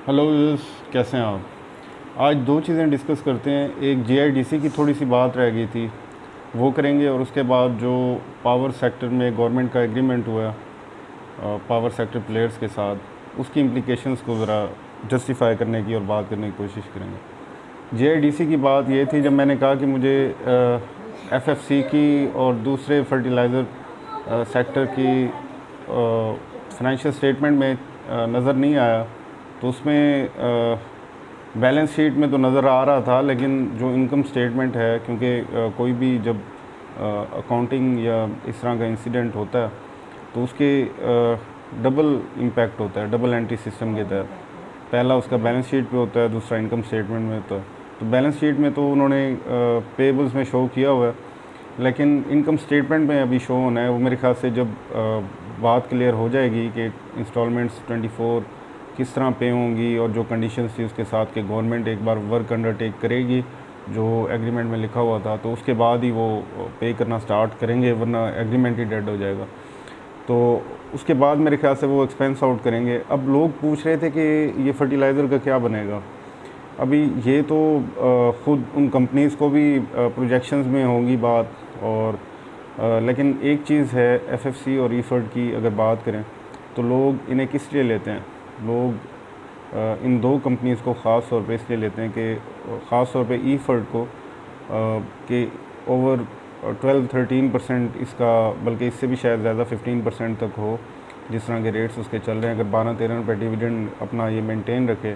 Hello use, कैसे हैं आप। आज दो चीज़ें डिस्कस करते हैं। एक जीआईडीसी की थोड़ी सी बात रह गई थी, वो करेंगे, और उसके बाद जो पावर सेक्टर में गवर्नमेंट का एग्रीमेंट हुआ पावर सेक्टर प्लेयर्स के साथ, उसकी इम्प्लिकेशंस को ज़रा जस्टिफाई करने की और बात करने की कोशिश करेंगे। जीआईडीसी की बात ये थी, जब मैंने कहा कि मुझे एफएफसी की और दूसरे फर्टिलाइज़र सेक्टर की फाइनेंशियल स्टेटमेंट में नज़र नहीं आया, तो उसमें बैलेंस शीट में तो नज़र आ रहा था, लेकिन जो इनकम स्टेटमेंट है, क्योंकि कोई भी जब अकाउंटिंग या इस तरह का इंसिडेंट होता है तो उसके डबल इम्पैक्ट होता है, डबल एंट्री सिस्टम के तहत। पहला उसका बैलेंस शीट पे होता है, दूसरा इनकम स्टेटमेंट में होता है। तो बैलेंस शीट में तो उन्होंने पेबल्स में शो किया हुआ है, लेकिन इनकम स्टेटमेंट में अभी शो होना है। वो मेरे ख्याल से जब बात क्लियर हो जाएगी कि इंस्टॉलमेंट्स 24 किस तरह पे होंगी और जो कंडीशंस थी उसके साथ, कि गवर्नमेंट एक बार वर्क अंडरटेक करेगी जो एग्रीमेंट में लिखा हुआ था, तो उसके बाद ही वो पे करना स्टार्ट करेंगे, वरना एग्रीमेंट ही डेड हो जाएगा। तो उसके बाद मेरे ख्याल से वो एक्सपेंस आउट करेंगे। अब लोग पूछ रहे थे कि ये फर्टिलाइज़र का क्या बनेगा। अभी ये तो ख़ुद उन कंपनीज़ को भी प्रोजेक्शंस में होंगी बात, और लेकिन एक चीज़ है एफएफसी और ईफर्ड की अगर बात करें, तो लोग इन्हें किस लिए लेते हैं। लोग इन दो कंपनीज़ को ख़ास तौर पे इसलिए लेते हैं कि ख़ास तौर पे ईफर्ड को कि ओवर 12-13% इसका, बल्कि इससे भी शायद ज़्यादा 15% तक हो, जिस तरह के रेट्स उसके चल रहे हैं। अगर 12-13 रुपये डिविडेंड अपना ये मेंटेन रखे,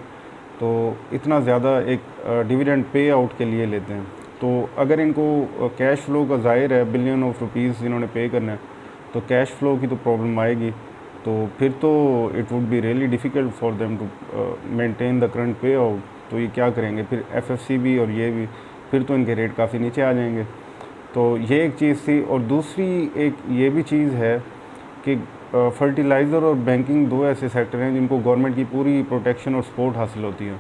तो इतना ज़्यादा एक डिविडेंड पे आउट के लिए लेते हैं। तो अगर इनको कैश फ़्लो का ज़ाहिर है, बिलियन ऑफ रुपीज़ इन्होंने पे करना है, तो कैश फ़्लो की तो प्रॉब्लम आएगी। तो फिर तो it would be really difficult for them to maintain the current pay out. तो ये क्या करेंगे फिर, एफएफसी भी और ये भी, फिर तो इनके रेट काफ़ी नीचे आ जाएंगे। तो ये एक चीज़ थी। और दूसरी एक ये भी चीज़ है कि फर्टिलाइज़र और बैंकिंग दो ऐसे सेक्टर हैं जिनको गवर्नमेंट की पूरी प्रोटेक्शन और सपोर्ट हासिल होती है,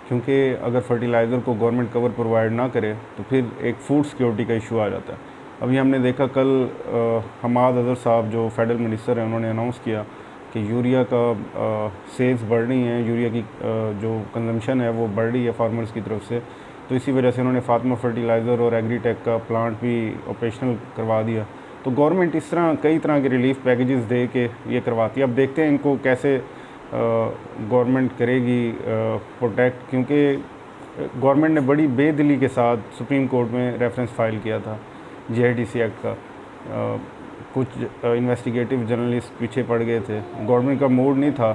क्योंकि अगर फर्टिलाइज़र को गवर्नमेंट कवर प्रोवाइड ना करे तो फिर एक फूड सिक्योरिटी का इशू आ जाता है। अभी हमने देखा कल हमाद अज़हर साहब जो फेडरल मिनिस्टर हैं, उन्होंने अनाउंस किया कि यूरिया का सेल्स बढ़ रही हैं, यूरिया की जो कंजम्पशन है वो बढ़ रही है फार्मर्स की तरफ से। तो इसी वजह से उन्होंने फातिमा फर्टिलाइज़र और एग्रीटेक का प्लांट भी ऑपरेशनल करवा दिया। तो गवर्नमेंट इस तरह कई तरह के रिलीफ पैकेजेस दे के ये करवाती है। अब देखते हैं इनको कैसे गवर्नमेंट करेगी प्रोटेक्ट, क्योंकि गवर्नमेंट ने बड़ी बेदिली के साथ सुप्रीम कोर्ट में रेफरेंस फाइल किया था जीआईडीसी एक्ट का। कुछ इन्वेस्टिगेटिव जर्नलिस्ट पीछे पड़ गए थे, गवर्नमेंट का मूड नहीं था।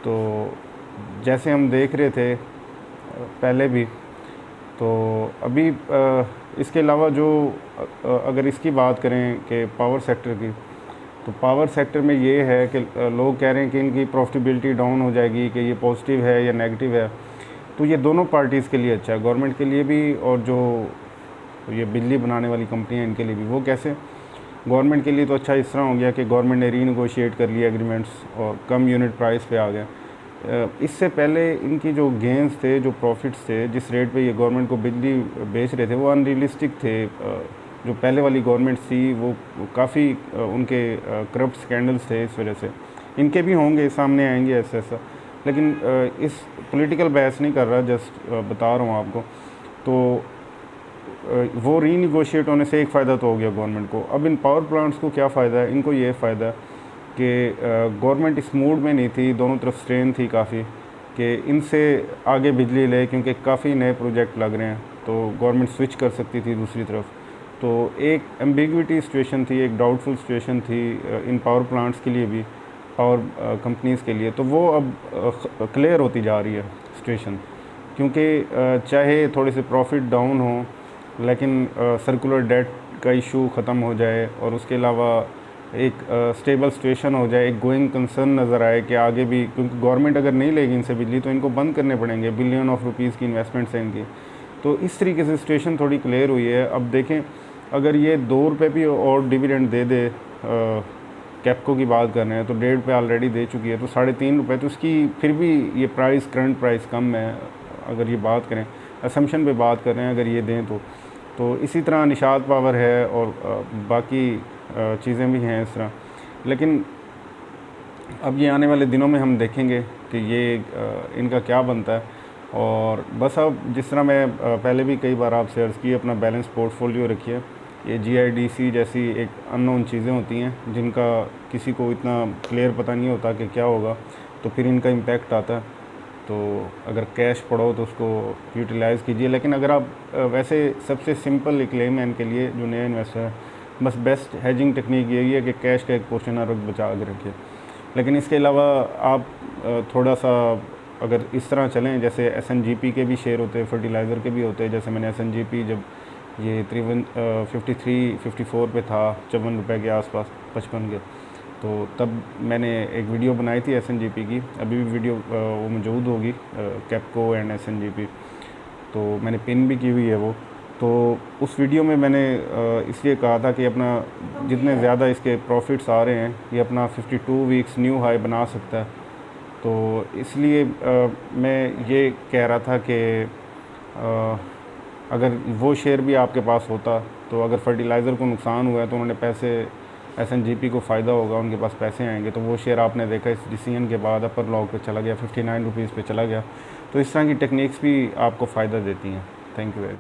तो जैसे हम देख रहे थे पहले भी, तो अभी इसके अलावा जो अगर इसकी बात करें कि पावर सेक्टर की, तो पावर सेक्टर में ये है कि लोग कह रहे हैं कि इनकी प्रॉफिटेबिलिटी डाउन हो जाएगी, कि ये पॉजिटिव है या नेगेटिव है। तो ये दोनों पार्टीज़ के लिए अच्छा है, गवर्नमेंट के लिए भी और जो ये बिजली बनाने वाली कंपनी है इनके लिए भी। वो कैसे, गवर्नमेंट के लिए तो अच्छा इस तरह हो गया कि गवर्नमेंट ने रीनेगोशिएट कर लिया एग्रीमेंट्स और कम यूनिट प्राइस पे आ गया। इससे पहले इनकी जो गेंस थे, जो प्रॉफिट्स थे, जिस रेट पे ये गवर्नमेंट को बिजली बेच रहे थे, वो अनरियलिस्टिक थे। जो पहले वाली गवर्नमेंट थी वो काफ़ी उनके करप्ट स्कैंडल्स थे, इस वजह से। इनके भी होंगे, सामने आएंगे ऐसा ऐसा, लेकिन इस पॉलिटिकल बहस नहीं कर रहा, जस्ट बता रहा हूँ आपको। तो वो रीनेगोशिएट होने से एक फ़ायदा तो हो गया गवर्नमेंट को। अब इन पावर प्लांट्स को क्या फ़ायदा है, इनको ये फ़ायदा है कि गवर्नमेंट इस मूड में नहीं थी, दोनों तरफ स्ट्रेन थी काफ़ी कि इनसे आगे बिजली ले, क्योंकि काफ़ी नए प्रोजेक्ट लग रहे हैं, तो गवर्नमेंट स्विच कर सकती थी दूसरी तरफ। तो एक एम्बिग्विटी सिचुएशन थी, एक डाउटफुल सिचुएशन थी इन पावर प्लांट्स के लिए भी, पावर कंपनीज़ के लिए। तो वो अब क्लियर होती जा रही है सिचुएशन, क्योंकि चाहे थोड़े से प्रॉफिट डाउन हो, लेकिन सर्कुलर डेट का इशू ख़त्म हो जाए, और उसके अलावा एक स्टेबल सिचुएशन हो जाए, एक गोइंग कंसर्न नज़र आए कि आगे भी, क्योंकि गवर्नमेंट अगर नहीं लेगी इनसे बिजली तो इनको बंद करने पड़ेंगे, बिलियन ऑफ रुपीज़ की इन्वेस्टमेंट्स हैं इनकी। तो इस तरीके से सिचुएशन थोड़ी क्लियर हुई है। अब देखें, अगर ये 2 रुपये भी और डिविडेंड दे दे, कैपको की बात कर रहे हैं तो 1.5 रुपये ऑलरेडी दे चुकी है, तो 3.5 रुपये, तो इसकी फिर भी ये प्राइस, करंट प्राइस कम है। अगर ये बात करें, असम्पशन पे बात कर रहे हैं, अगर ये दें तो इसी तरह निशात पावर है और बाकी चीज़ें भी हैं इस तरह। लेकिन अब ये आने वाले दिनों में हम देखेंगे कि ये इनका क्या बनता है। और बस अब जिस तरह मैं पहले भी कई बार आपसे अर्ज़ की, अपना बैलेंस पोर्टफोलियो रखिए। ये GIDC जैसी एक अननोन चीज़ें होती हैं जिनका किसी को इतना क्लियर पता नहीं होता कि क्या होगा, तो फिर इनका इम्पैक्ट आता है। तो अगर कैश पड़ो तो उसको यूटिलाइज़ कीजिए। लेकिन अगर आप वैसे सबसे सिंपल एक लेमैन के लिए जो नया इन्वेस्टर है, बस बेस्ट हेजिंग टेक्निक यही है कि कैश का एक पोर्शन हर वक्त बचा के रखिए। लेकिन इसके अलावा आप थोड़ा सा अगर इस तरह चलें, जैसे SNGP के भी शेयर होते हैं, फर्टिलाइज़र के भी होते हैं। जैसे मैंने SNGP जब ये 53-54 पे था, 54 रुपये के आसपास, 55 के, तो तब मैंने एक वीडियो बनाई थी SNGP की। अभी भी वीडियो वो मौजूद होगी, कैपको एंड SNGP, तो मैंने पिन भी की हुई है वो। तो उस वीडियो में मैंने इसलिए कहा था कि अपना जितने ज़्यादा इसके प्रॉफिट्स आ रहे हैं, ये अपना 52 वीक्स न्यू हाई बना सकता है। तो इसलिए मैं ये कह रहा था कि अगर वो शेयर भी आपके पास होता, तो अगर फर्टिलाइज़र को नुकसान हुआ है तो उन्होंने पैसे, SNGP को फ़ायदा होगा, उनके पास पैसे आएंगे। तो वो शेयर आपने देखा इस डिसीजन के बाद अपर लॉक पे चला गया, 59 रुपीज़ पे चला गया। तो इस तरह की टेक्निक्स भी आपको फ़ायदा देती हैं। Thank you very much.